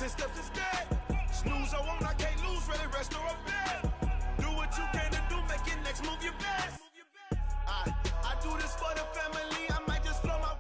10 steps instead. Snooze, I won't, I can't lose, ready, rest or I'm bad. Do what you can to do, make your next move your best. I do this for the family, I might just flow my...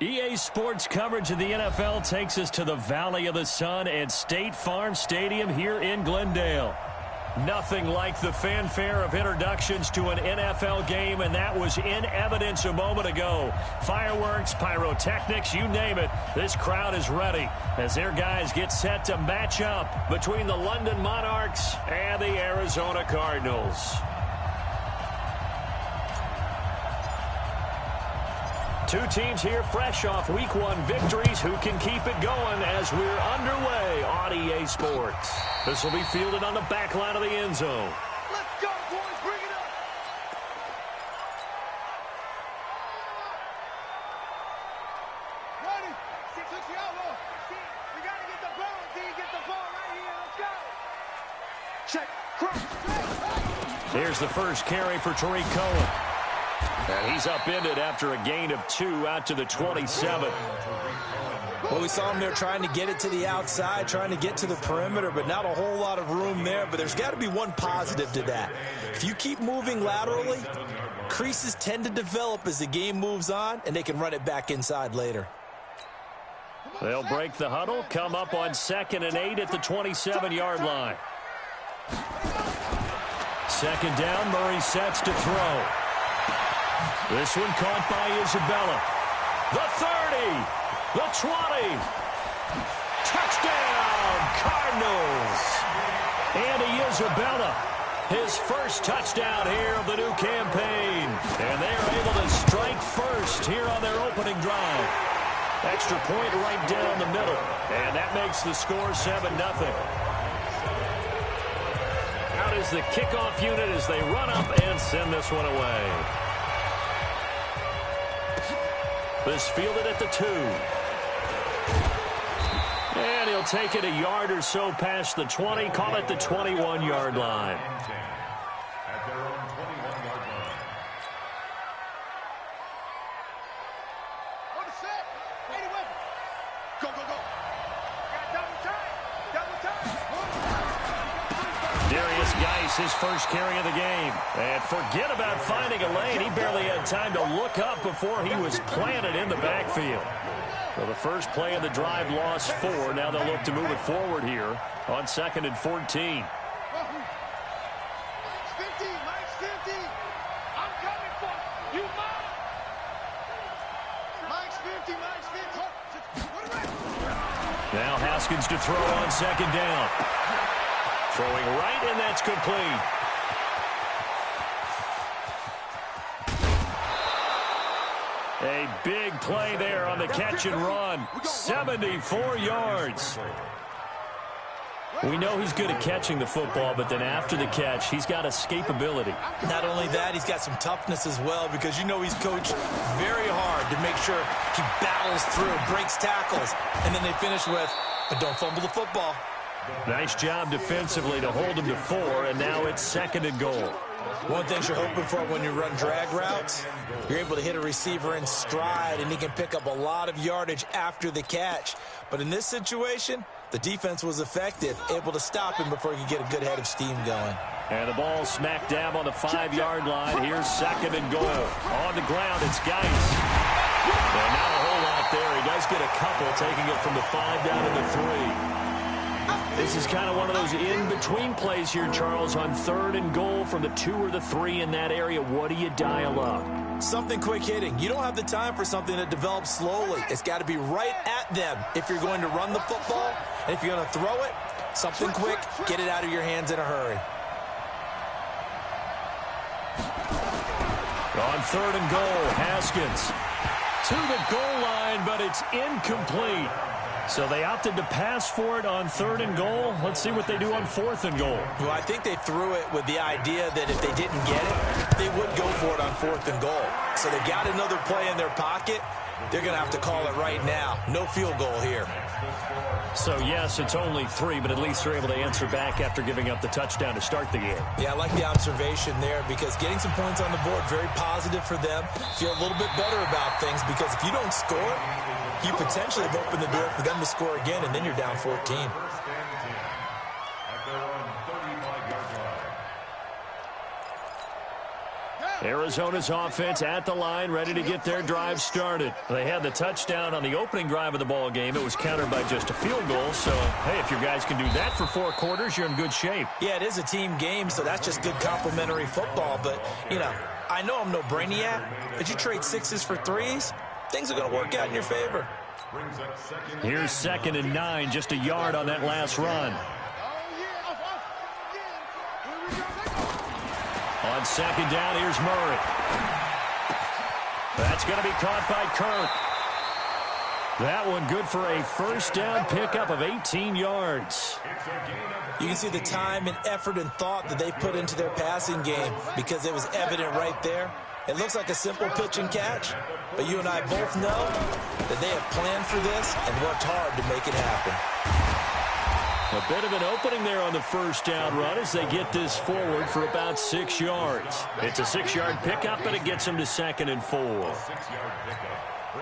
EA Sports coverage of the NFL takes us to the Valley of the Sun at State Farm Stadium here in Glendale. Nothing like the fanfare of introductions to an NFL game, and that was in evidence a moment ago. Fireworks, pyrotechnics, you name it. This crowd is ready as their guys get set to match up between the London Monarchs and the Arizona Cardinals. Two teams here fresh off Week 1 victories. Who can keep it going as we're underway on EA Sports? This will be fielded on the back line of the end zone. Let's go, boys. Bring it up. Ready? 6 out. We got to get the ball. Get the ball right here. Let's go. Here's the first carry for Tariq Cohen. And he's upended after a gain of 2 out to the 27. Well, we saw him there trying to get it to the outside, trying to get to the perimeter, but not a whole lot of room there. But there's got to be one positive to that. If you keep moving laterally, creases tend to develop as the game moves on, and they can run it back inside later. They'll break the huddle, come up on 2nd and 8 at the 27-yard line. 2nd down, Murray sets to throw. This one caught by Isabella. The 30. The 20. Touchdown, Cardinals. Andy Isabella, his first touchdown here of the new campaign. And they're able to strike first here on their opening drive. Extra point right down the middle. And that makes the score 7-0. Out is the kickoff unit as they run up and send this one away. This fielded at the 2. And he'll take it a yard or so past the 20. Call it the 21-yard line. At their own 21-yard line. On the set. 81. Go, go, go. Got double time. Double time. Darius Geis, his first carry of the game. And forget about finding a lane. He barely had time to look up before he was planted in the backfield. Well, the first play of the drive lost 4. Now they'll look to move it forward here on 2nd and 14. Mike's 50. Mike's 50. I'm coming for you. Mike's 50. Mike's 50. Now Haskins to throw on 2nd down. Throwing right, and that's complete. A big play there on the catch and run. 74 yards. We know he's good at catching the football, but then after the catch, he's got escapability. Not only that, he's got some toughness as well, because you know he's coached very hard to make sure he battles through, breaks tackles, and then they finish with, but don't fumble the football. Nice job defensively to hold him to 4, and now it's 2nd and goal. One thing you're hoping for when you run drag routes, you're able to hit a receiver in stride, and he can pick up a lot of yardage after the catch. But in this situation, the defense was effective, able to stop him before he could get a good head of steam going. And the ball smack dab on the 5-yard line. Here's 2nd and goal. On the ground, it's Geis. And not a whole lot there. He does get a couple, taking it from the 5 down to the 3. This is kind of one of those in-between plays here, Charles, on 3rd and goal from the 2 or the 3 in that area. What do you dial up? Something quick hitting. You don't have the time for something that develops slowly. It's got to be right at them if you're going to run the football. And if you're going to throw it, something quick, get it out of your hands in a hurry. On 3rd and goal, Haskins to the goal line, but it's incomplete. So they opted to pass for it on 3rd and goal. Let's see what they do on 4th and goal. Well, I think they threw it with the idea that if they didn't get it, they would go for it on 4th and goal. So they got another play in their pocket. They're going to have to call it right now. No field goal here. So, yes, it's only 3, but at least they're able to answer back after giving up the touchdown to start the game. Yeah, I like the observation there, because getting some points on the board, very positive for them. Feel a little bit better about things, because if you don't score, you potentially have opened the door for them to score again, and then you're down 14. Arizona's offense at the line, ready to get their drive started. They had the touchdown on the opening drive of the ball game. It was countered by just a field goal. So, hey, if your guys can do that for 4 quarters, you're in good shape. Yeah, it is a team game, so that's just good complementary football. But, you know, I know I'm no brainiac, but you trade 6s for 3s, things are going to work out in your favor. Here's 2nd and 9, just a yard on that last run. On 2nd down, here's Murray. That's going to be caught by Kirk. That one good for a first down pickup of 18 yards. You can see the time and effort and thought that they put into their passing game, because it was evident right there. It looks like a simple pitch and catch, but you and I both know that they have planned for this and worked hard to make it happen. A bit of an opening there on the first down run as they get this forward for about 6 yards. It's a 6-yard pickup, and it gets them to 2nd and 4.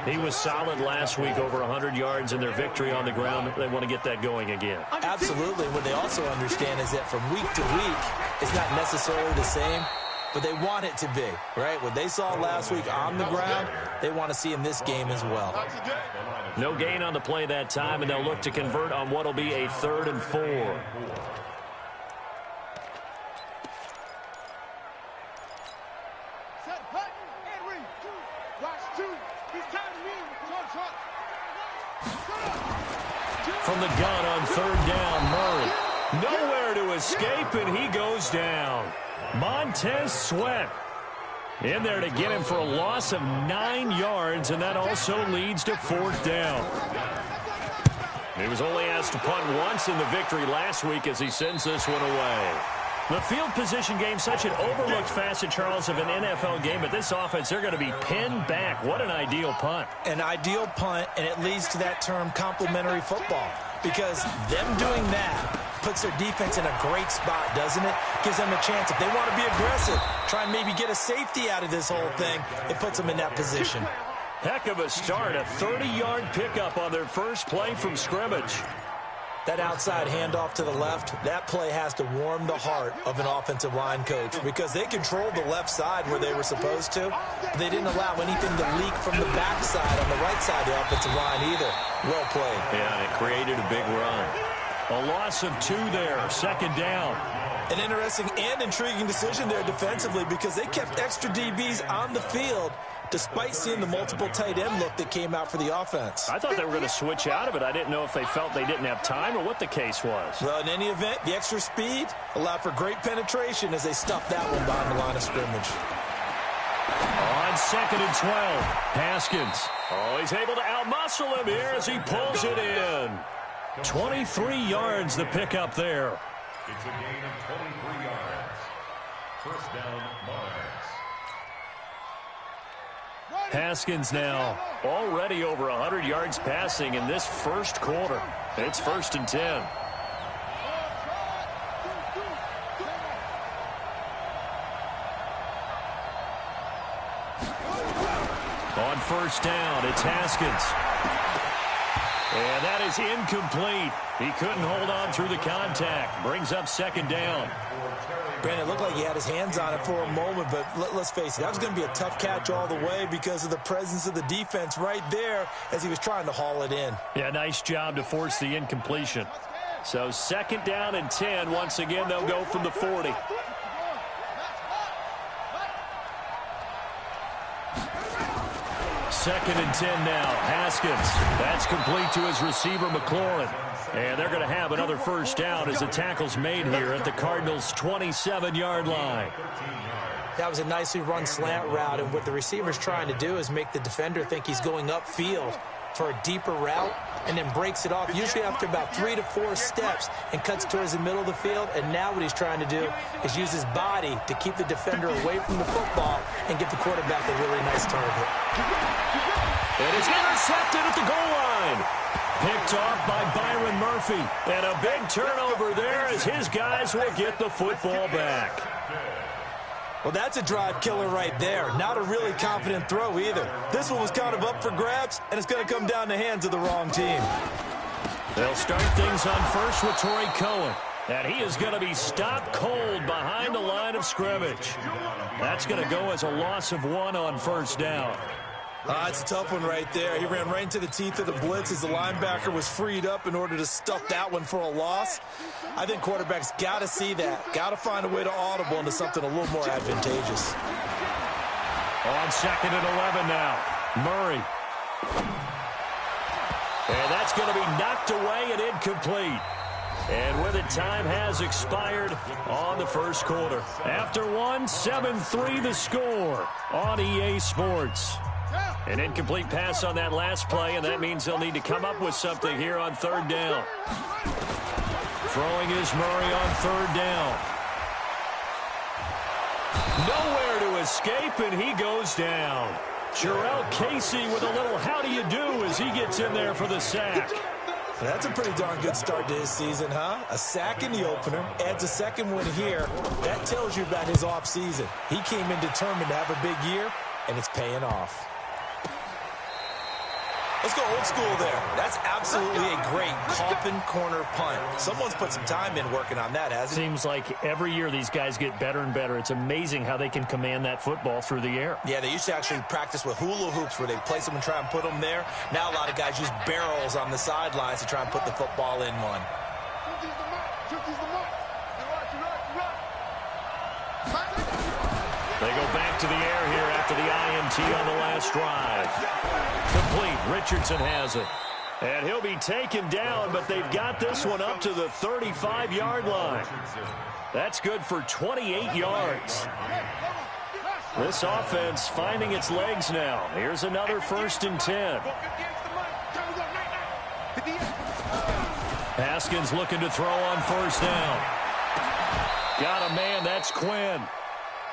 He was solid last week, over 100 yards in their victory on the ground. They want to get that going again. Absolutely. What they also understand is that from week to week, it's not necessarily the same, but they want it to be, right? What they saw last week on the ground, they want to see in this game as well. No gain on the play that time, and they'll look to convert on what will be a 3rd and 4. From the gun on 3rd down, Murray. Nowhere to escape, and he goes down. Montez Sweat in there to get him for a loss of 9 yards, and that also leads to 4th down. He was only asked to punt once in the victory last week as he sends this one away. The field position game, such an overlooked facet, Charles, of an NFL game, but this offense, they're going to be pinned back. What an ideal punt. An ideal punt, and it leads to that term complementary football, because them doing that puts their defense in a great spot, doesn't it? Gives them a chance. If they want to be aggressive, try and maybe get a safety out of this whole thing, it puts them in that position. Heck of a start, a 30-yard pickup on their first play from scrimmage. That outside handoff to the left, that play has to warm the heart of an offensive line coach because they controlled the left side where they were supposed to. They didn't allow anything to leak from the backside on the right side of the offensive line either. Well played. Yeah, and it created a big run. A loss of 2 there, 2nd down. An interesting and intriguing decision there defensively because they kept extra DBs on the field despite seeing the multiple tight end look that came out for the offense. I thought they were going to switch out of it. I didn't know if they felt they didn't have time or what the case was. Well, in any event, the extra speed allowed for great penetration as they stuffed that one behind the line of scrimmage. On 2nd and 12, Haskins. Oh, he's able to outmuscle him here as he pulls it in. 23 yards the pickup there. It's a gain of 23 yards. First down, Monarchs. Haskins now already over 100 yards passing in this first quarter. It's 1st and 10. On 1st down, it's Haskins. And that is incomplete. He couldn't hold on through the contact. Brings up 2nd down. Brandon, it looked like he had his hands on it for a moment, but let's face it, that was going to be a tough catch all the way because of the presence of the defense right there as he was trying to haul it in. Yeah, nice job to force the incompletion. So 2nd down and 10. Once again, they'll go from the 40. Second and 10 now. Haskins. That's complete to his receiver, McLaurin. And they're going to have another first down as the tackle's made here at the Cardinals' 27-yard line. That was a nicely run slant route, and what the receiver's trying to do is make the defender think he's going upfield for a deeper route and then breaks it off, usually after about 3 to 4 steps, and cuts towards the middle of the field. And now what he's trying to do is use his body to keep the defender away from the football and get the quarterback a really nice target. It is intercepted at the goal line. Picked off by Byron Murphy. And a big turnover there as his guys will get the football back. Well, that's a drive killer right there. Not a really confident throw either. This one was kind of up for grabs, and it's going to come down the hands of the wrong team. They'll start things on first with Torrey Cohen. And he is going to be stopped cold behind the line of scrimmage. That's going to go as a loss of 1 on 1st down. It's a tough one right there. He ran right into the teeth of the blitz as the linebacker was freed up in order to stuff that one for a loss. I think quarterbacks got to see that. Got to find a way to audible into something a little more advantageous. On 2nd and 11 now. Murray. And that's going to be knocked away and incomplete. And with it, time has expired on the first quarter. After 1, 7-3 the score on EA Sports. An incomplete pass on that last play, and that means they'll need to come up with something here on 3rd down. Throwing is Murray on 3rd down. Nowhere to escape, and he goes down. Jarrell Casey with a little how do you do as he gets in there for the sack. That's a pretty darn good start to his season, huh? A sack in the opener, adds a second one here. That tells you about his offseason. He came in determined to have a big year, and it's paying off. Let's go old school there. That's absolutely a great coffin corner punt. Someone's put some time in working on that, hasn't it? Seems like every year these guys get better and better. It's amazing how they can command that football through the air. Yeah, they used to actually practice with hula hoops where they place them and try and put them there. Now a lot of guys use barrels on the sidelines to try and put the football in one. They go back to the air here after the INT on the last drive. Complete. Richardson has it. And he'll be taken down, but they've got this one up to the 35-yard line. That's good for 28 yards. This offense finding its legs now. Here's another 1st and 10. Haskins looking to throw on 1st down. Got a man. That's Quinn.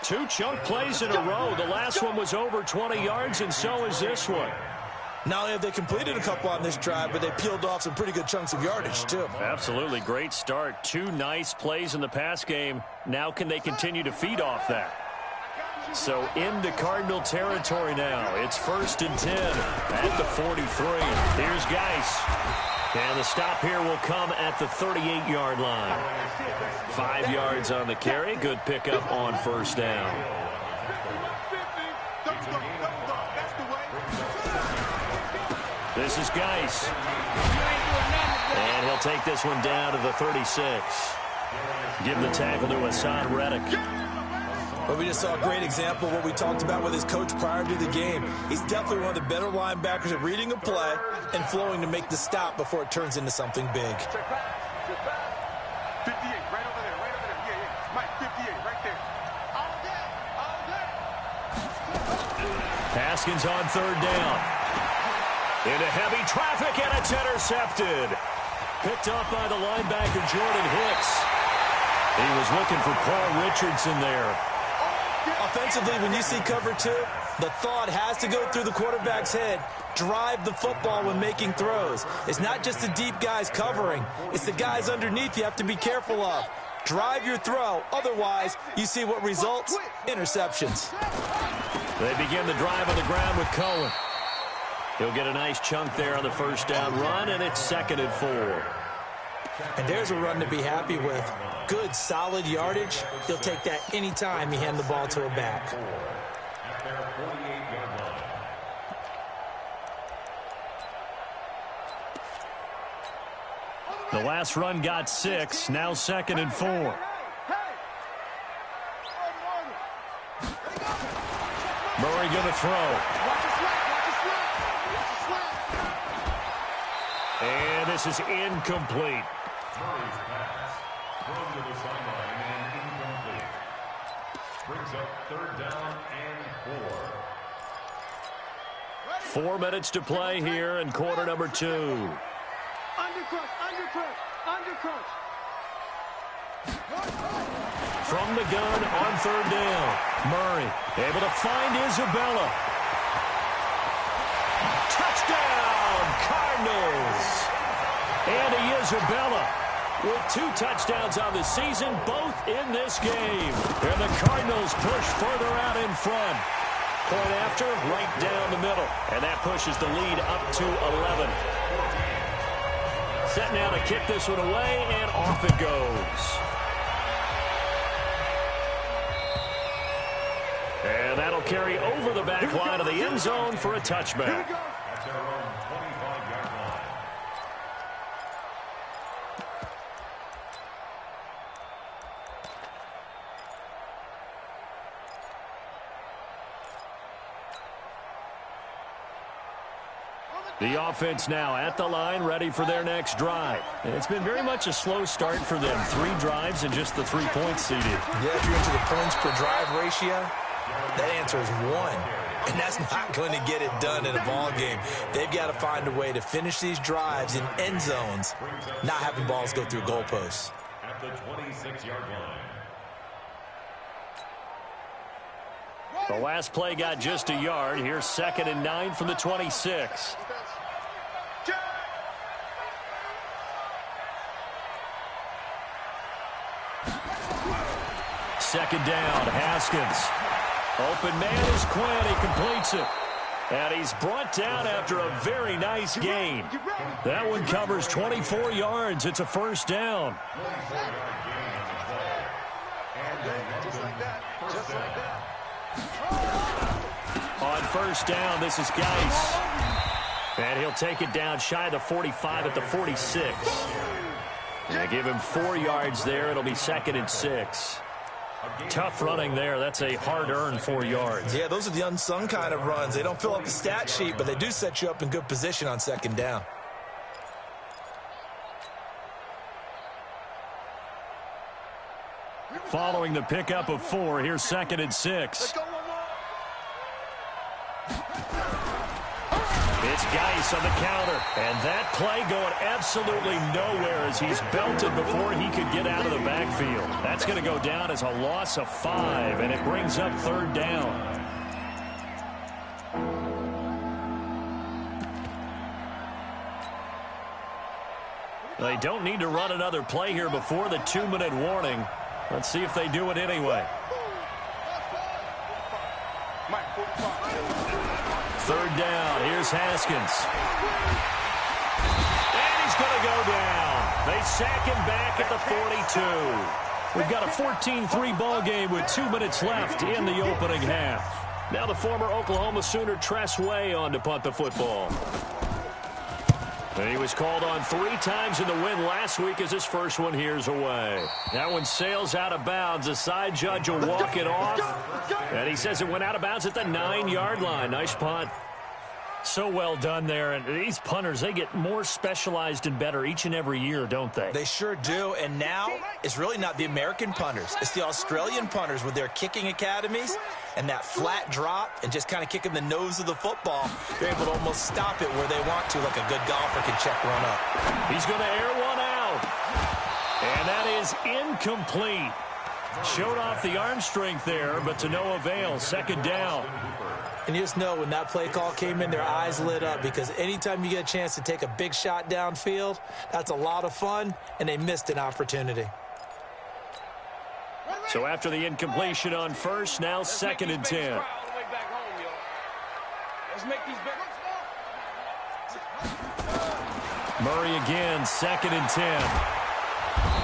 2 chunk plays in a row. The last one was over 20 yards, and so is this one. Not only have they completed a couple on this drive, but they peeled off some pretty good chunks of yardage, too. Absolutely. Great start. 2 nice plays in the pass game. Now can they continue to feed off that? So into Cardinal territory now. It's 1st and 10 at the 43. Here's Geis. And the stop here will come at the 38-yard line. 5 yards on the carry. Good pickup on 1st down. This is Geis. And he'll take this one down to the 36. Give the tackle to Hassan Reddick. Well, we just saw a great example of what we talked about with his coach prior to the game. He's definitely one of the better linebackers at reading a play and flowing to make the stop before it turns into something big. 58, right over there, right over there. Yeah. Mike, 58, right there. All day. Haskins on 3rd down. Into heavy traffic, and it's intercepted. Picked up by the linebacker, Jordan Hicks. He was looking for Paul Richardson there. Offensively, when you see cover 2, the thought has to go through the quarterback's head. Drive the football when making throws. It's not just the deep guys covering. It's the guys underneath you have to be careful of. Drive your throw. Otherwise, you see what results? Interceptions. They begin the drive on the ground with Cohen. He'll get a nice chunk there on the 1st down run, and it's 2nd and 4. And there's a run to be happy with. Good, solid yardage. He'll take that any time he hand the ball to a back. The last run got 6. Now 2nd and 4. Murray going to throw. And this is incomplete. Murray's pass thrown to the sideline and incomplete. Brings up 3rd down and 4. 4 minutes to play here in quarter number 2. Undercrush. From the gun on 3rd down. Murray able to find Isabella. Touchdown, Cardinals. Andy Isabella with 2 touchdowns on the season, both in this game. And the Cardinals push further out in front. Point after, right down the middle. And that pushes the lead up to 11. Set now to kick this one away, and off it goes. And that'll carry over the back line of the end zone for a touchback. At their own 25-yard line. The offense now at the line, ready for their next drive. And it's been very much a slow start for them. 3 drives and just the 3 points CD. Yeah, if you're into the points per drive ratio, that answer is 1. And that's not going to get it done in a ball game. They've got to find a way to finish these drives in end zones, not having balls go through goalposts. At the 26-yard line. The last play got just a yard. Here's 2nd and 9 from the 26. Second down, Haskins. Open man is Quinn. He completes it. And he's brought down after a very nice gain. That one covers 24 yards. It's a first down. Just like that. Just like that. On first down, this is Geis. And he'll take it down shy of the 45 at the 46. They give him 4 yards there. It'll be 2nd and 6. Tough running there. That's a hard-earned 4 yards. Yeah, those are the unsung kind of runs. They don't fill up the stat sheet, but they do set you up in good position on second down. Following the pickup of 4, here's 2nd and 6. It's Geis on the counter. And that play going absolutely nowhere as he's belted before he could get out of the backfield. That's going to go down as a loss of 5, and it brings up 3rd down. They don't need to run another play here before the 2-minute warning. Let's see if they do it anyway. 3rd down. Here's Haskins. And he's going to go down. They sack him back at the 42. We've got a 14-3 ball game with 2 minutes left in the opening half. Now the former Oklahoma Sooner Tress Way on to punt the football. And he was called on 3 times in the win last week as his first one here's away. That one sails out of bounds. The side judge will walk it off. And he says it went out of bounds at the 9-yard line. Nice punt. So well done there. And these punters, they get more specialized and better each and every year, don't they? They sure do. And now it's really not the American punters. It's the Australian punters with their kicking academies and that flat drop and just kind of kicking the nose of the football. They're able to almost stop it where they want to, like a good golfer can check run up. He's going to air one out. And that is incomplete. Showed off the arm strength there, but to no avail. 2nd down. And you just know when that play call came in, their eyes lit up because anytime you get a chance to take a big shot downfield, that's a lot of fun, and they missed an opportunity. So after the incompletion on first, now 2nd and 10. Murray again, 2nd and 10.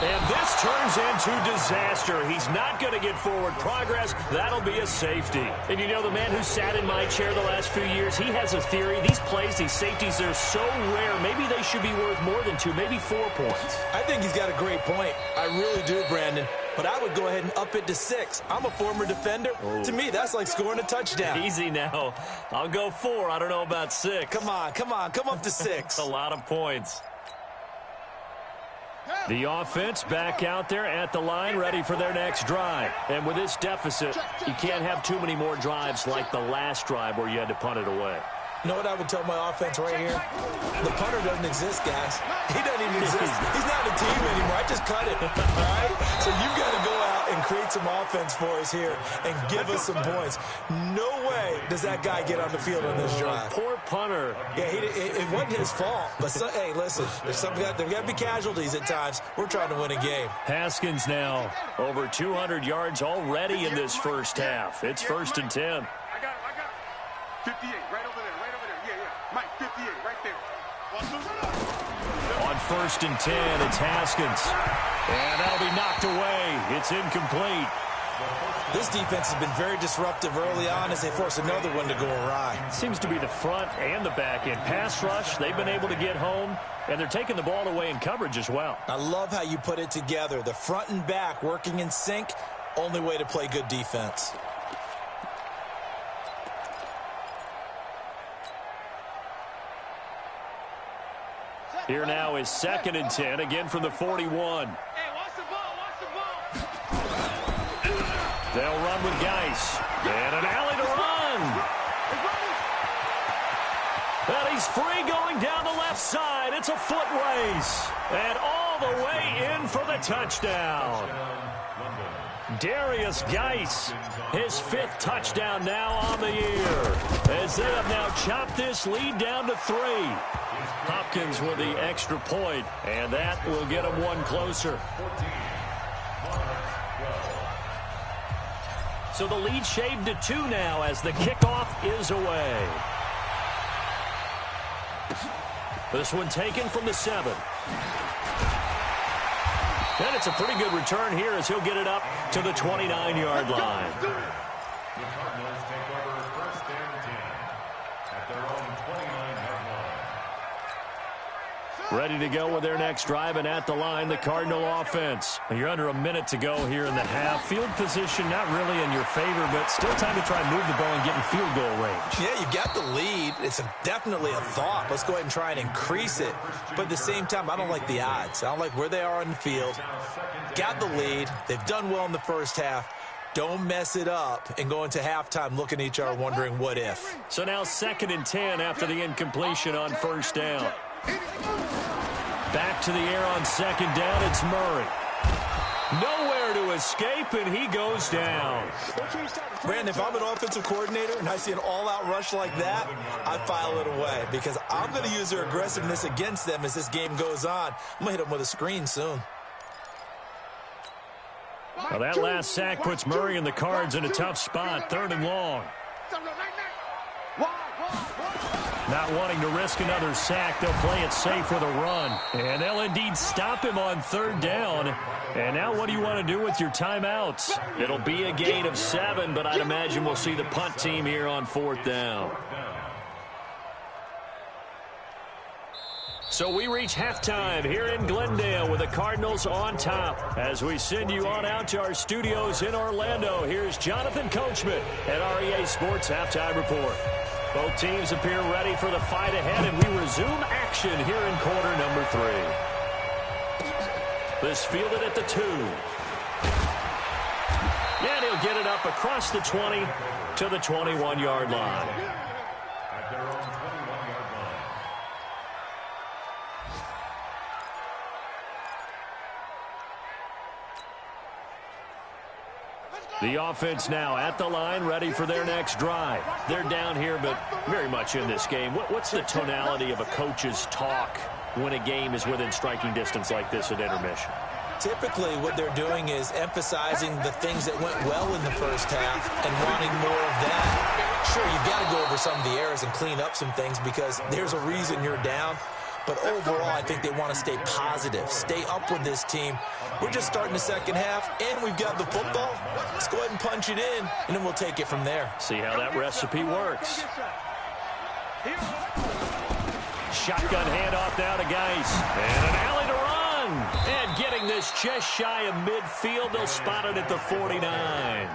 And this turns into disaster. He's not going to get forward progress. That'll be a safety. And you know, the man who sat in my chair the last few years, he has a theory. These plays, these safeties, they're so rare. Maybe they should be worth more than 2, maybe 4 points. I think he's got a great point. I really do, Brandon. But I would go ahead and up it to 6. I'm a former defender. To me, that's like scoring a touchdown. Easy now. I'll go 4. I don't know about 6. Come on. Come up to 6. A lot of points. The offense back out there at the line, ready for their next drive. And with this deficit, you can't have too many more drives like the last drive where you had to punt it away. You know what I would tell my offense right here? The punter doesn't exist, guys. He doesn't even exist. He's not a team anymore. I just cut it, all right? So you've got to go out and create some offense for us here and give us some points. No way does that guy get on the field on this drive. Poor punter. Yeah, it wasn't his fault. But, hey, listen, there's got to be casualties at times. We're trying to win a game. Haskins now over 200 yards already in this first half. It's 1st and 10. I got it. 58, right over there. Yeah. Mike, 58, right there. On 1st and 10, it's Haskins. And that'll be knocked away. It's incomplete. This defense has been very disruptive early on as they force another one to go awry. Seems to be the front and the back end. Pass rush, they've been able to get home, and they're taking the ball away in coverage as well. I love how you put it together. The front and back working in sync, only way to play good defense. Here now is 2nd and 10, again from the 41. Hey, watch the ball. They'll run with Geis. And an alley to run. And he's free going down the left side. It's a foot race. And all the way in for the touchdown. Darius Geis, his 5th touchdown now on the year. As they have now chopped this lead down to 3. Hopkins with the extra point, and that will get him one closer. So the lead shaved to 2 now as the kickoff is away. This one taken from the 7. And it's a pretty good return here as he'll get it up to the 29-yard line. The Cardinals take over 1st and 10 at their own 29-yard line. Ready to go with their next drive, and at the line, the Cardinal offense. You're under a minute to go here in the half. Field position not really in your favor, but still time to try and move the ball and get in field goal range. Yeah, you got the lead. It's definitely a thought. Let's go ahead and try and increase it. But at the same time, I don't like the odds. I don't like where they are on the field. Got the lead. They've done well in the first half. Don't mess it up and go into halftime looking at each other wondering what if. So now 2nd and 10 after the incompletion on 1st down. Back to the air on 2nd down. It's Murray. Nowhere to escape, and he goes down. Brandon, if I'm an offensive coordinator and I see an all-out rush like that, I file it away because I'm going to use their aggressiveness against them as this game goes on. I'm going to hit them with a screen soon. Well, that last sack puts Murray and the Cards in a tough spot. 3rd and long. Not wanting to risk another sack, they'll play it safe with a run. And they'll indeed stop him on 3rd down. And now what do you want to do with your timeouts? It'll be a gain of 7, but I'd imagine we'll see the punt team here on 4th down. So we reach halftime here in Glendale with the Cardinals on top. As we send you on out to our studios in Orlando, here's Jonathan Coachman at REA Sports Halftime Report. Both teams appear ready for the fight ahead, and we resume action here in quarter number 3. This fielded at the 2. And he'll get it up across the 20 to the 21-yard line. At their own 21-yard line. The offense now at the line, ready for their next drive. They're down here, but very much in this game. What's the tonality of a coach's talk when a game is within striking distance like this at intermission? Typically, what they're doing is emphasizing the things that went well in the first half and wanting more of that. Sure, you've got to go over some of the errors and clean up some things because there's a reason you're down. But overall, I think they want to stay positive, stay up with this team. We're just starting the second half, and we've got the football. Let's go ahead and punch it in, and then we'll take it from there. See how that recipe works. Shotgun handoff now to Geis. And an alley to run. And getting this just shy of midfield, they'll spot it at the 49.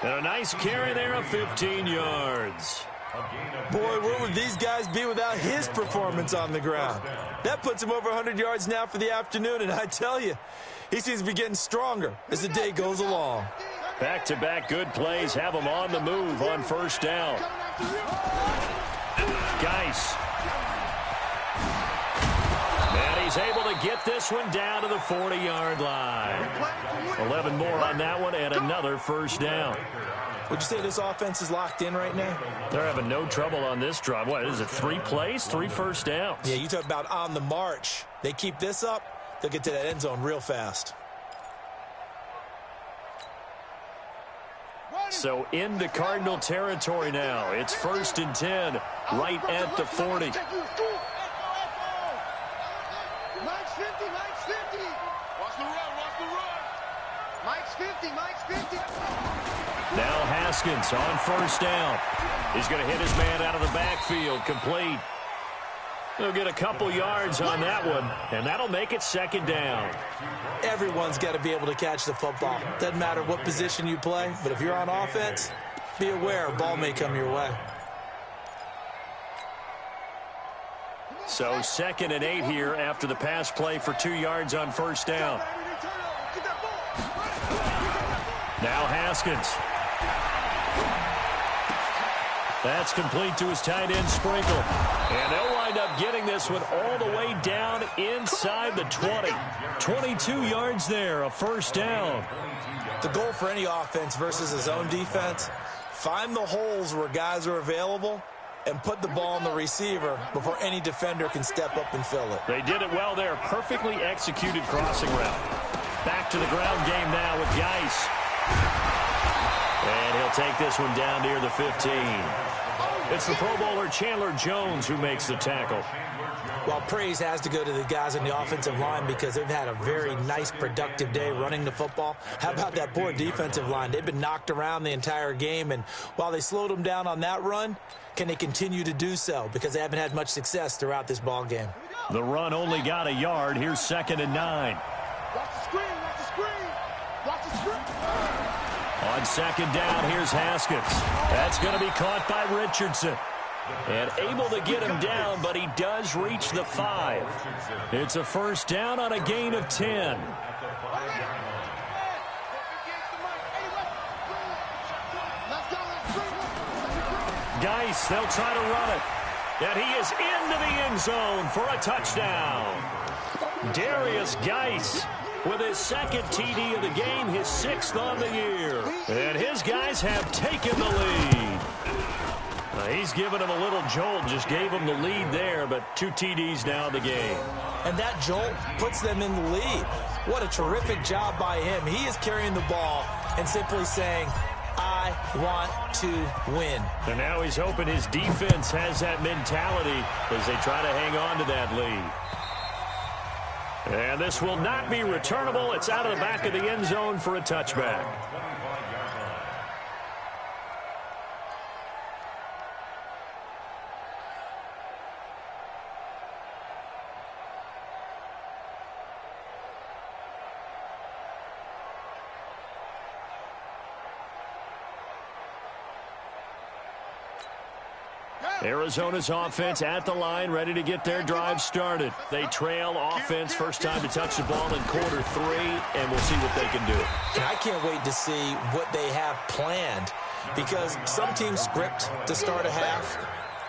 And a nice carry there of 15 yards. Boy, where would these guys be without his performance on the ground? That puts him over 100 yards now for the afternoon, and I tell you, he seems to be getting stronger as the day goes along. Back-to-back good plays have him on the move on 1st down. Geis. And he's able to get this one down to the 40-yard line. 11 more on that one and another 1st down. Would you say this offense is locked in right now? They're having no trouble on this drive. What is it, 3 plays, 3 first downs? Yeah, you talk about on the march. They keep this up, they'll get to that end zone real fast. So into Cardinal territory now. It's 1st and 10, right at the 40. Mike's 50, Mike's 50. Watch the run. Mike's 50. Now Haskins on 1st down. He's going to hit his man out of the backfield, complete. He'll get a couple yards on that one, and that'll make it 2nd down. Everyone's got to be able to catch the football. Doesn't matter what position you play, but if you're on offense, be aware a ball may come your way. So 2nd and 8 here after the pass play for 2 yards on 1st down. Now Haskins. That's complete to his tight end, Sprinkle. And they'll wind up getting this one all the way down inside the 20. 22 yards there, a 1st down. The goal for any offense versus a zone defense, find the holes where guys are available and put the ball on the receiver before any defender can step up and fill it. They did it well there. Perfectly executed crossing route. Back to the ground game now with Geis. And take this one down near the 15. It's the Pro Bowler Chandler Jones who makes the tackle. Well, praise has to go to the guys on the offensive line because they've had a very nice, productive day running the football. How about that poor defensive line? They've been knocked around the entire game, and while they slowed them down on that run, can they continue to do so? Because they haven't had much success throughout this ball game. The run only got a yard. Here's 2nd and 9. Watch the screen, watch the screen. Watch the screen. On 2nd down, here's Haskins. That's going to be caught by Richardson. And able to get him down, but he does reach the 5. It's a first down on a gain of 10. Geis, they'll try to run it. And he is into the end zone for a touchdown. Darius Geis with his 2nd TD of the game, his 6th on the year. And his guys have taken the lead. He's given him a little jolt, just gave him the lead there, but 2 TDs now in the game. And that jolt puts them in the lead. What a terrific job by him. He is carrying the ball and simply saying, I want to win. And now he's hoping his defense has that mentality as they try to hang on to that lead. And this will not be returnable. It's out of the back of the end zone for a touchback. Arizona's offense at the line, ready to get their drive started. They trail offense, first time to touch the ball in quarter 3, and we'll see what they can do. And I can't wait to see what they have planned, because some teams script to start a half.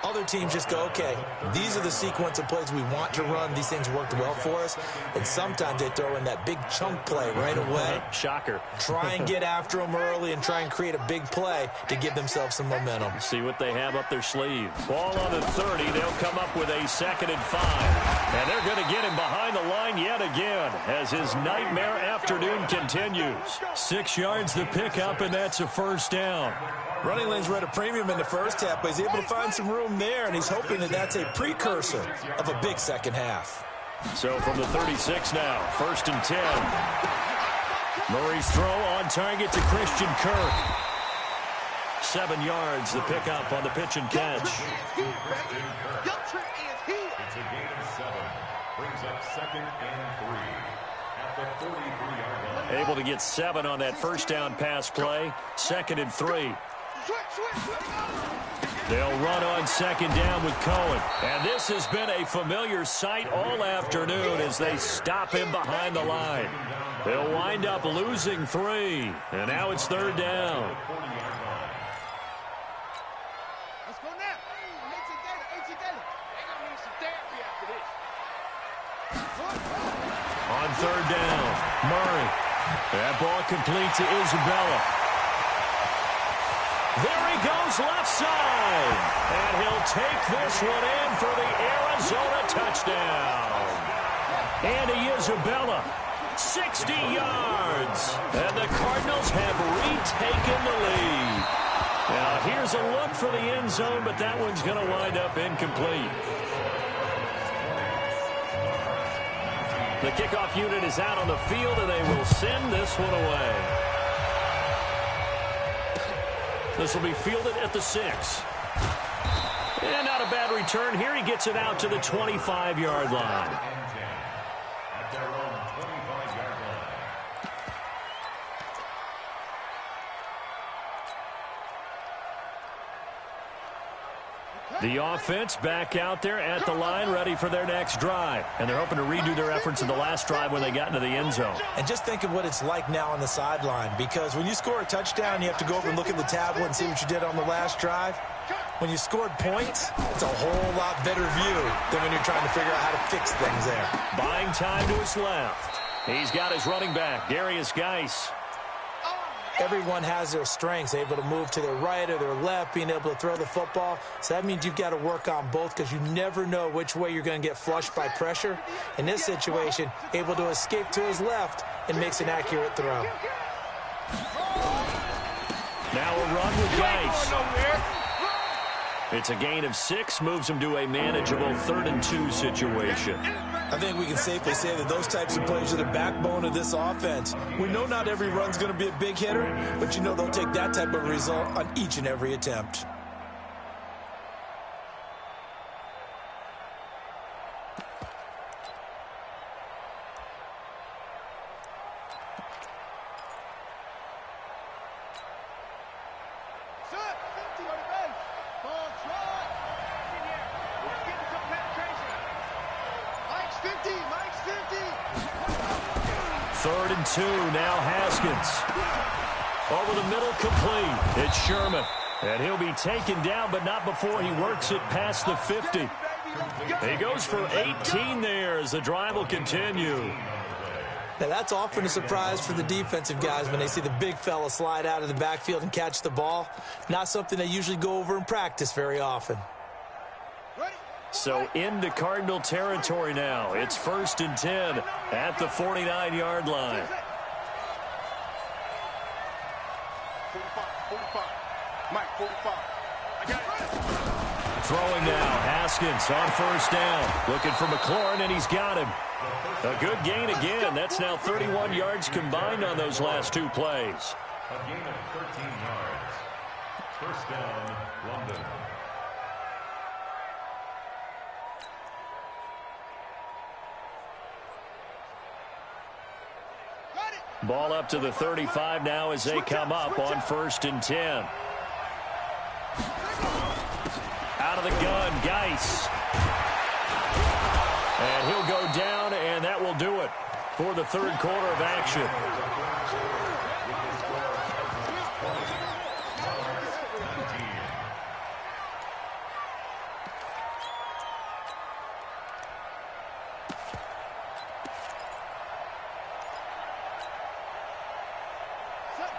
Other teams just go, okay, these are the sequence of plays we want to run. These things worked well for us. And sometimes they throw in that big chunk play right away. Shocker. Try and get after them early and try and create a big play to give themselves some momentum. See what they have up their sleeve. Ball on the 30. They'll come up with a 2nd and 5. And they're going to get him behind the line yet again as his nightmare afternoon continues. 6 yards the pickup, and that's a first down. Running lanes were at a premium in the first half, but he's able to find some room there, and he's hoping that that's a precursor of a big second half. So from the 36 now, 1st and 10. Murray's throw on target to Christian Kirk. 7 yards, the pickup on the pitch and catch. It's a gain of 7. Brings up 2nd and 3 at the 43-yard line. Able to get 7 on that first down pass play. 2nd and 3. They'll run on 2nd down with Cohen. And this has been a familiar sight all afternoon as they stop him behind the line. They'll wind up losing 3. And now it's 3rd down. Let's go now. They're gonna need some therapy after this. On 3rd down, Murray. That ball complete to Isabella. There he goes left side. And he'll take this one in for the Arizona touchdown. Andy Isabella, 60 yards. And the Cardinals have retaken the lead. Now here's a look for the end zone, but that one's going to wind up incomplete. The kickoff unit is out on the field, and they will send this one away. This will be fielded at the 6. And not a bad return here. He gets it out to the 25-yard line. At their own 25-yard line. The offense back out there at the line, ready for their next drive. And they're hoping to redo their efforts in the last drive when they got into the end zone. And just think of what it's like now on the sideline, because when you score a touchdown, you have to go over and look at the tablet and see what you did on the last drive. When you scored points, it's a whole lot better view than when you're trying to figure out how to fix things there. Buying time to his left. He's got his running back, Darius Geis. Everyone has their strengths, able to move to their right or their left, being able to throw the football. So that means you've got to work on both, because you never know which way you're going to get flushed by pressure. In this situation, able to escape to his left and makes an accurate throw. Now a run with Geis. It's a gain of 6, moves him to a manageable 3rd and 2 situation. I think we can safely say that those types of plays are the backbone of this offense. We know not every run's going to be a big hitter, but you know they'll take that type of result on each and every attempt. Third and 2, now Haskins. Over the middle, complete. It's Sherman. And he'll be taken down, but not before he works it past the 50. He goes for 18 there as the drive will continue. Now, that's often a surprise for the defensive guys when they see the big fella slide out of the backfield and catch the ball. Not something they usually go over in practice very often. So into Cardinal territory now. It's 1st and 10 at the 49-yard line. 45. Mike, 45. I got it. Throwing now, Haskins on 1st down. Looking for McLaurin, and he's got him. A good gain again. That's now 31 yards combined on those last 2 plays. A gain of 13 yards. 1st down, London. Ball up to the 35 now as they come up on 1st and 10. Out of the gun, Geis. And he'll go down, and that will do it for the 3rd quarter of action.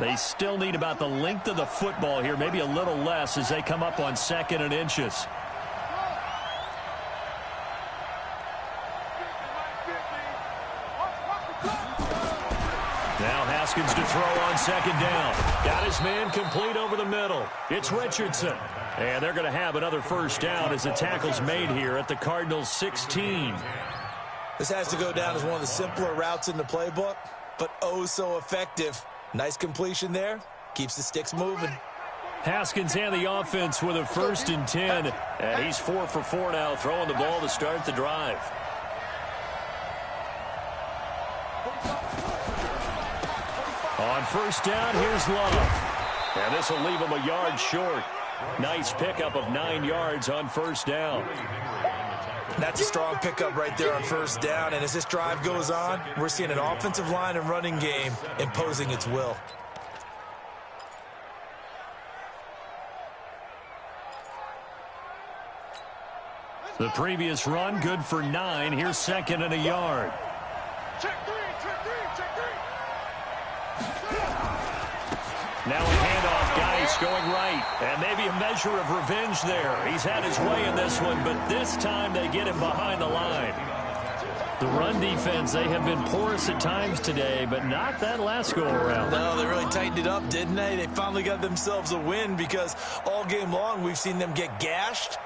They still need about the length of the football here, maybe a little less as they come up on 2nd and inches. Now Haskins to throw on 2nd down. Got his man complete over the middle. It's Richardson. And they're going to have another 1st down as the tackle's made here at the Cardinals' 16. This has to go down as one of the simpler routes in the playbook, but oh so effective. Nice completion there. Keeps the sticks moving. Haskins and the offense with a 1st and 10. And he's 4 for 4 now, throwing the ball to start the drive. On 1st down, here's Love. And this will leave him a yard short. Nice pickup of 9 yards on 1st down. That's a strong pickup right there on 1st down. And as this drive goes on, we're seeing an offensive line and running game imposing its will. The previous run, good for 9. Here's 2nd and a yard. Check 3, check 3, check 3. Now a handoff, Geis going right. And maybe a measure of revenge there. He's had his way in this one, but this time they get him behind the line. The run defense, they have been porous at times today, but not that last go-around. No, they really tightened it up, didn't they? They finally got themselves a win because all game long we've seen them get gashed.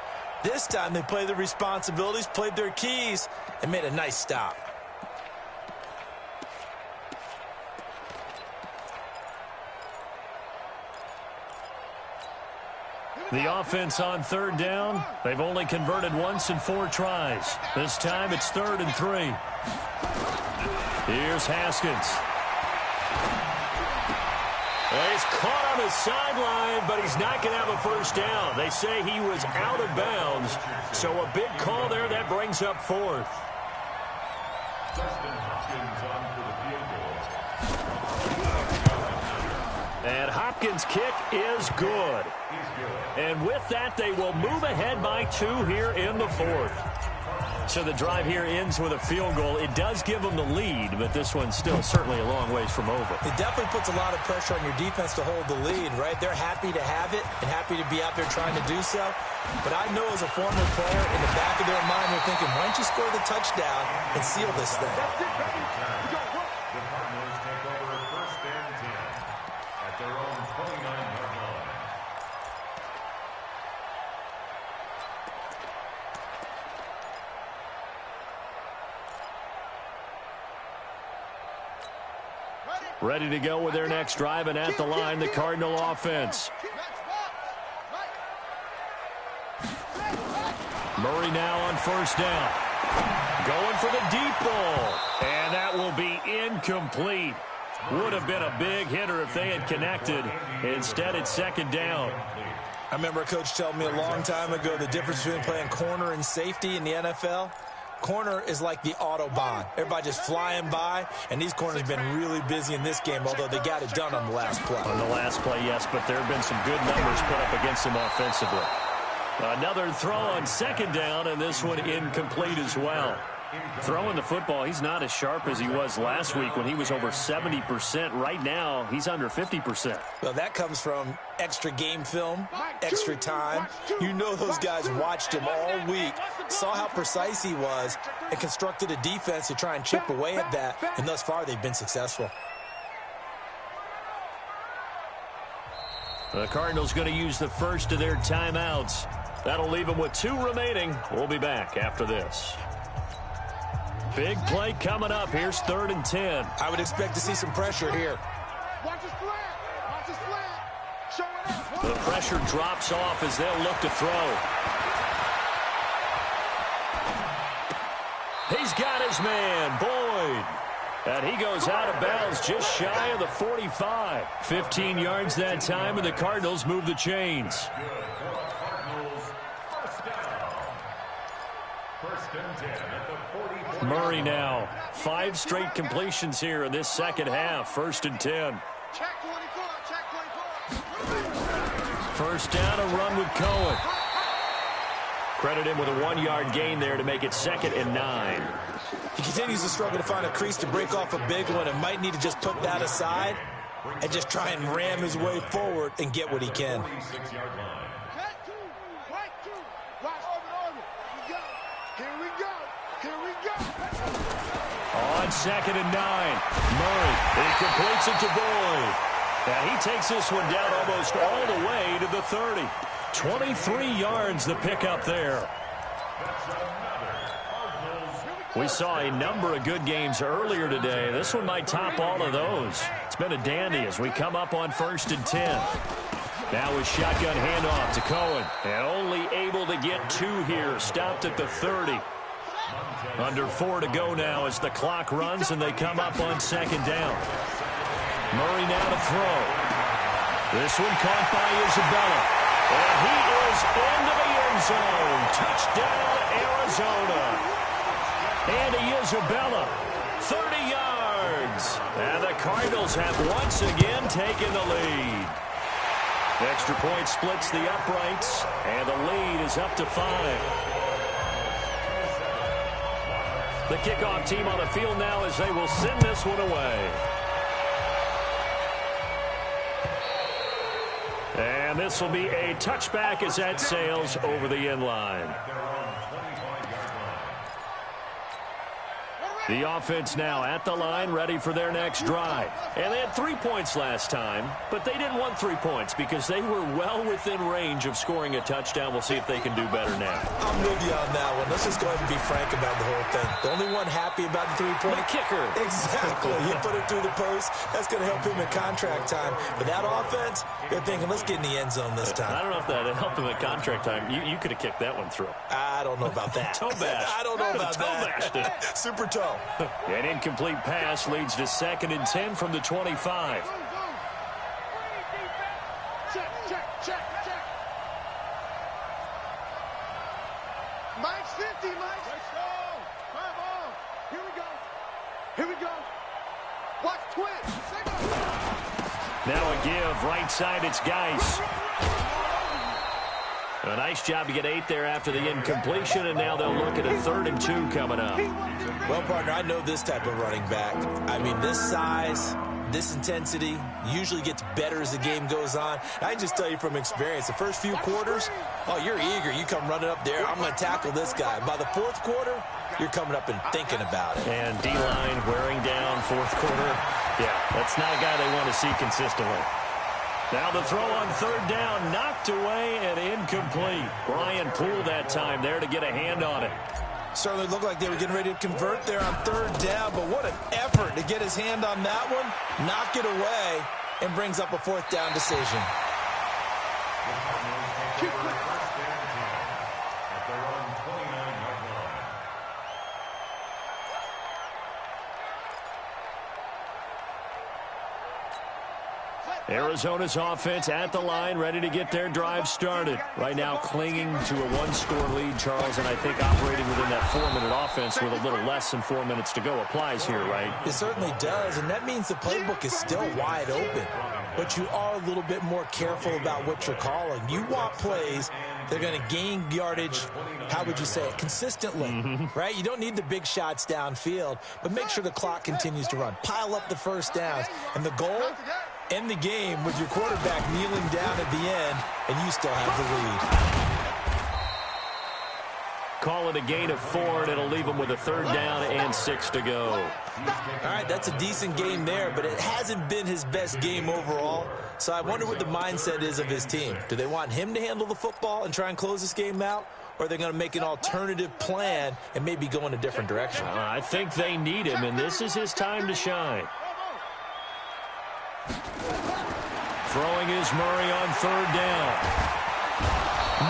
This time they played their responsibilities, played their keys, and made a nice stop. The offense on 3rd down, they've only converted once in 4 tries. This time it's 3rd and 3. Here's Haskins. Well, he's caught on the sideline, but he's not going to have a 1st down. They say he was out of bounds, so a big call there that brings up 4th. And Hopkins' kick is good. And with that, they will move ahead by 2 here in the 4th. So the drive here ends with a field goal. It does give them the lead, but this one's still certainly a long ways from over. It definitely puts a lot of pressure on your defense to hold the lead, right? They're happy to have it and happy to be out there trying to do so. But I know as a former player, in the back of their mind, they're thinking, why don't you score the touchdown and seal this thing? That's it, baby. We go. The Cardinals take over 1st and 10 at their own 29-yard line. Ready to go with their next drive, and at the line, the Cardinal offense. Murray now on first down. Going for the deep ball. And that will be incomplete. Would have been a big hitter if they had connected. Instead, it's second down. I remember a coach telling me a long time ago the difference between playing corner and safety in the NFL. Corner is like the Autobahn. Everybody just flying by, and these corners have been really busy in this game, although they got it done on the last play. On the last play, yes, but there have been some good numbers put up against them offensively. Another throw on second down, and this one incomplete as well. Throwing the football, he's not as sharp as he was last week when he was over 70%. Right now, he's under 50%. Well, that comes from extra game film, extra time. You know those guys watched him all week, saw how precise he was, and constructed a defense to try and chip away at that, and thus far they've been successful. The Cardinals going to use the first of their timeouts. That'll leave them with 2 remaining. We'll be back after this. Big play coming up. Here's 3rd and 10. I would expect to see some pressure here. Watch his flat. Watch his flat. Show it up. The pressure drops off as they'll look to throw. He's got his man, Boyd. And he goes out of bounds just shy of the 45. 15 yards that time, and the Cardinals move the chains. Murray now. 5 straight completions here in this second half. 1st and 10. Check 24. Check 24. First down, a run with Cohen. Credit him with a 1-yard gain there to make it 2nd and 9. He continues to struggle to find a crease to break off a big one and might need to just put that aside and just try and ram his way forward and get what he can. On 2nd and 9, Murray, he completes it to Boyd. And he takes this one down almost all the way to the 30. 23 yards the pickup there. We saw a number of good games earlier today. This one might top all of those. It's been a dandy as we come up on 1st and 10. Now a shotgun handoff to Cohen. And only able to get 2 here. Stopped at the 30. Under 4 to go now as the clock runs and they come up on 2nd down. Murray now to throw. This one caught by Isabella. And he is into the end zone. Touchdown, Arizona. Andy Isabella, 30 yards. And the Cardinals have once again taken the lead. Extra point splits the uprights, and the lead is up to 5. The kickoff team on the field now as they will send this one away. And this will be a touchback as that sails over the end line. The offense now at the line, ready for their next drive. And they had 3 points last time, but they didn't want 3 points because they were well within range of scoring a touchdown. We'll see if they can do better now. I'm with you on that one. Let's just go ahead and be frank about the whole thing. The only one happy about the 3-point. The kicker. Exactly. He put it through the post. That's going to help him in contract time. But that offense, they're thinking, let's get in the end zone this time. I don't know if that helped him at contract time. You could have kicked that one through. I don't know about that. Toe bash. I don't know about toe bashed it. Super toe. An incomplete pass leads to 2nd and 10 from the 25. Check, check, check, check. Mike's 50, Mike. Let's go. Come on. Here we go. Here we go. Watch twist. Now a give. Right side, it's Geis. A nice job to get 8 there after the incompletion, and now they'll look at a 3rd and 2 coming up. Well, partner, I know this type of running back. I mean, this size, this intensity usually gets better as the game goes on. I can just tell you from experience, the first few quarters, oh, you're eager. You come running up there, I'm going to tackle this guy. By the 4th quarter, you're coming up and thinking about it. And D-line wearing down 4th quarter. Yeah, that's not a guy they want to see consistently. Now the throw on 3rd down, knocked away and incomplete. Brian Poole that time there to get a hand on it. Certainly looked like they were getting ready to convert there on third down, but what an effort to get his hand on that one, knock it away, and brings up a fourth down decision. Arizona's offense at the line, ready to get their drive started. Right now clinging to a one-score lead, Charles, and I think operating within that 4-minute offense with a little less than 4 minutes to go applies here, right? It certainly does, and that means the playbook is still wide open. But you are a little bit more careful about what you're calling. You want plays that are going to gain yardage, how would you say it, consistently, right? You don't need the big shots downfield, but make sure the clock continues to run. Pile up the first downs, and the goal, end the game with your quarterback kneeling down at the end, and you still have the lead. Call it a gain of 4, and it'll leave them with a third down and 6 to go. All right, that's a decent game there, but it hasn't been his best game overall. So I wonder what the mindset is of his team. Do they want him to handle the football and try and close this game out? Or are they going to make an alternative plan and maybe go in a different direction? I think they need him, and this is his time to shine. Throwing is Murray on third down.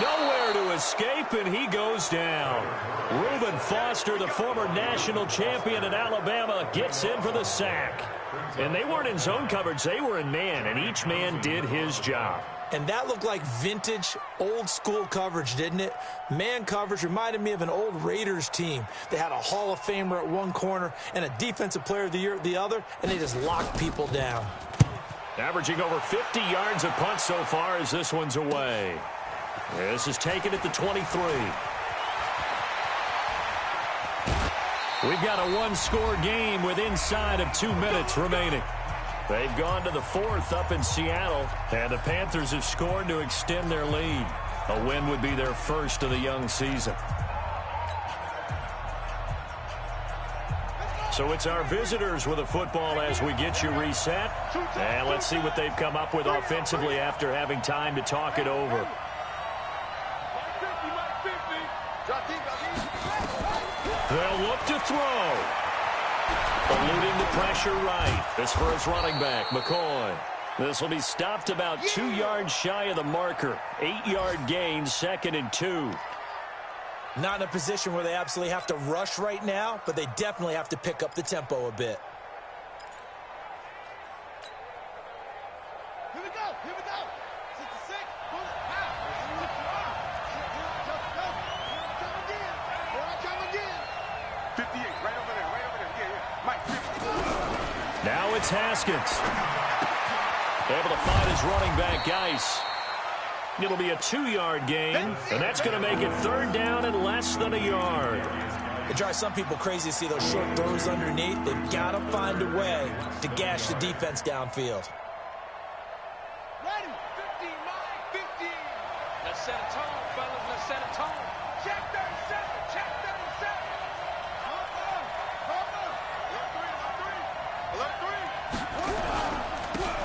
Nowhere to escape, and he goes down. Reuben Foster, the former national champion at Alabama, gets in for the sack. And they weren't in zone coverage, they were in man, and each man did his job. And that looked like vintage, old-school coverage, didn't it? Man coverage reminded me of an old Raiders team. They had a Hall of Famer at one corner and a Defensive Player of the Year at the other, and they just locked people down. Averaging over 50 yards a punt so far as this one's away. This is taken at the 23. We've got a one-score game with inside of 2 minutes remaining. They've gone to the fourth up in Seattle, and the Panthers have scored to extend their lead. A win would be their first of the young season. So it's our visitors with a football as we get you reset. And let's see what they've come up with offensively after having time to talk it over. They'll look to throw. Eluding the pressure right. This for his running back, McCoy. This will be stopped about 2 yards shy of the marker. 8-yard gain, 2nd and 2. Not in a position where they absolutely have to rush right now, but they definitely have to pick up the tempo a bit. Here we go. 66. Pull it. Come again. 58. Right over there. Yeah. Mike, 50. Now it's Haskins. Able to find his running back, Geis. It'll be a 2-yard gain, and that's going to make it third down and less than a yard. It drives some people crazy to see those short throws underneath. They've got to find a way to gash the defense downfield. Ready. 50, Mike, 50. Let's set a tone, fellas. Let's set a tone. Check 37. Check 37.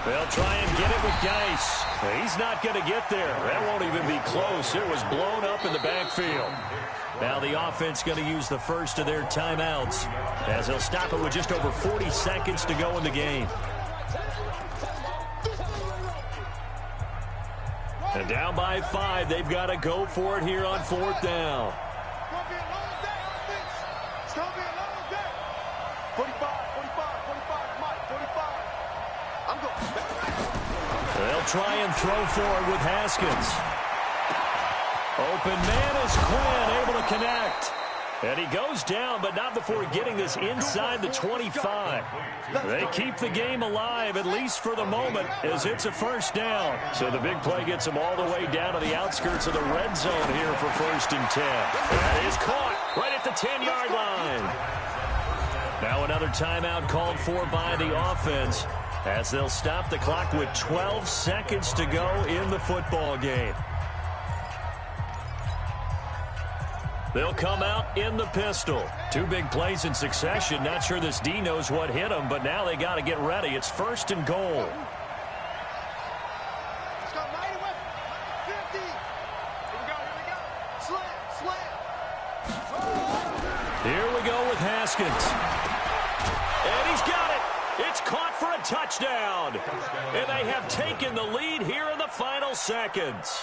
They'll try and get it with Geis. He's not going to get there. That won't even be close. It was blown up in the backfield. Now the offense going to use the first of their timeouts as they'll stop it with just over 40 seconds to go in the game. And down by 5, they've got to go for it here on 4th down. It's going to be a long day. 45, Mike, 45. I'm going. They'll try and throw forward with Haskins. Open man is Quinn, able to connect. And he goes down, but not before getting this inside the 25. They keep the game alive, at least for the moment, as it's a first down. So the big play gets them all the way down to the outskirts of the red zone here for 1st and 10. That is caught right at the 10-yard line. Now another timeout called for by the offense, as they'll stop the clock with 12 seconds to go in the football game. They'll come out in the pistol. 2 big plays in succession. Not sure this D knows what hit him, but now they got to get ready. It's 1st and goal. Let's go, mighty whip. 50. Here we go. Slam. Here we go with Haskins. And he's got it. It's caught for a touchdown. And they have taken the lead here in the final seconds.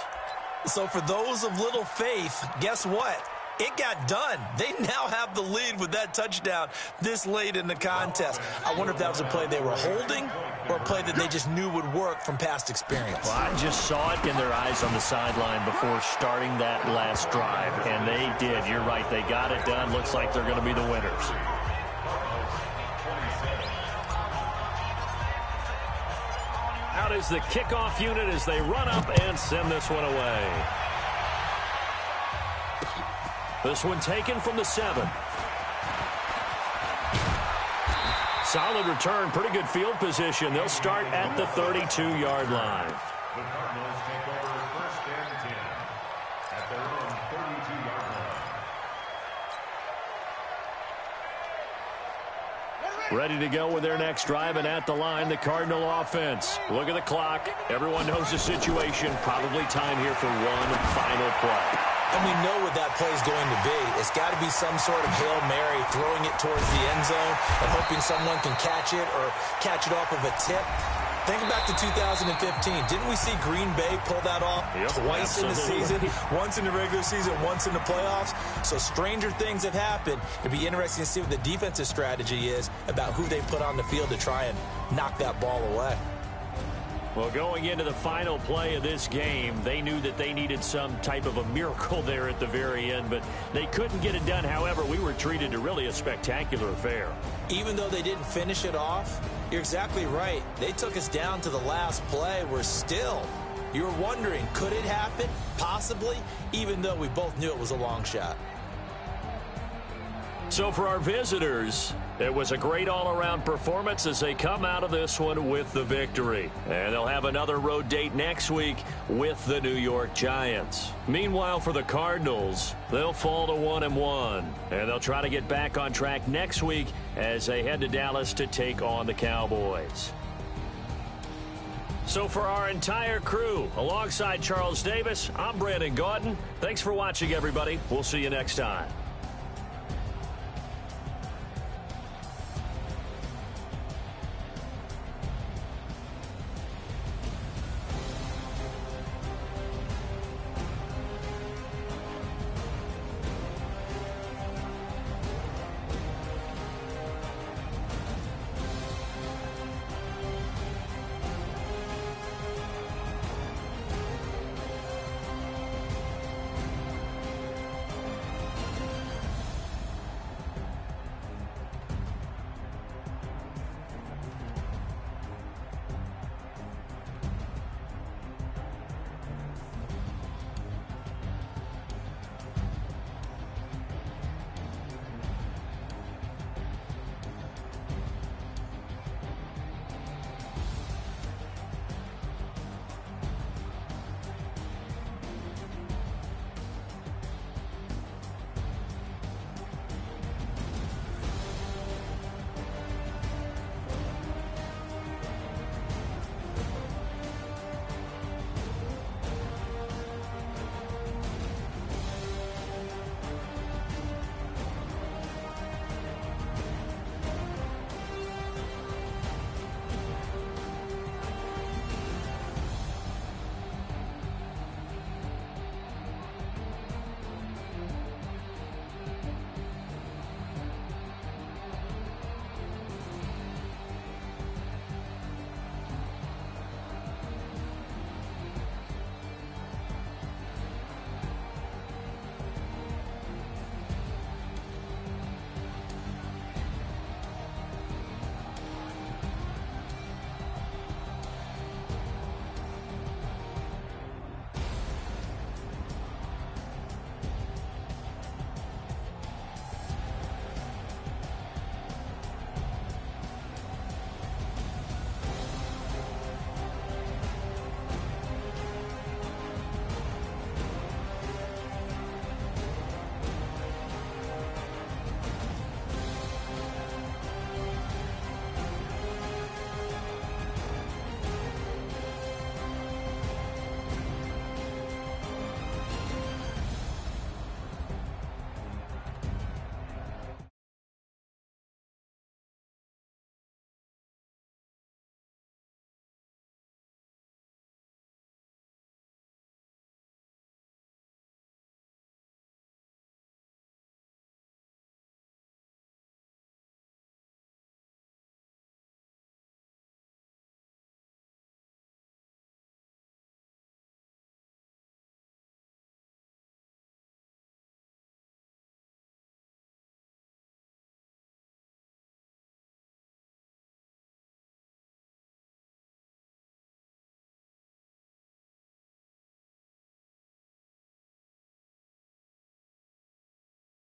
So for those of little faith, guess what? It got done. They now have the lead with that touchdown this late in the contest. I wonder if that was a play they were holding or a play that they just knew would work from past experience. Well, I just saw it in their eyes on the sideline before starting that last drive, and they did. You're right. They got it done. Looks like they're going to be the winners. Out is the kickoff unit as they run up and send this one away. This one taken from the 7. Solid return, pretty good field position. They'll start at the 32-yard line. The Cardinals take over 1st and 10 at their own 32-yard line. Ready to go with their next drive, and at the line, the Cardinal offense. Look at the clock. Everyone knows the situation. Probably time here for one final play. And we know what that play is going to be. It's got to be some sort of Hail Mary, throwing it towards the end zone and hoping someone can catch it or catch it off of a tip. Think back to 2015. Didn't we see Green Bay pull that off twice in the season? Once in the regular season, once in the playoffs. So stranger things have happened. It'd be interesting to see what the defensive strategy is about who they put on the field to try and knock that ball away. Well, going into the final play of this game, they knew that they needed some type of a miracle there at the very end, but they couldn't get it done. However, we were treated to really a spectacular affair. Even though they didn't finish it off, you're exactly right. They took us down to the last play. We're still, you were wondering, could it happen? Possibly, even though we both knew it was a long shot. So for our visitors, it was a great all-around performance as they come out of this one with the victory. And they'll have another road date next week with the New York Giants. Meanwhile, for the Cardinals, they'll fall to 1-1. And they'll try to get back on track next week as they head to Dallas to take on the Cowboys. So for our entire crew, alongside Charles Davis, I'm Brandon Gaudin. Thanks for watching, everybody. We'll see you next time.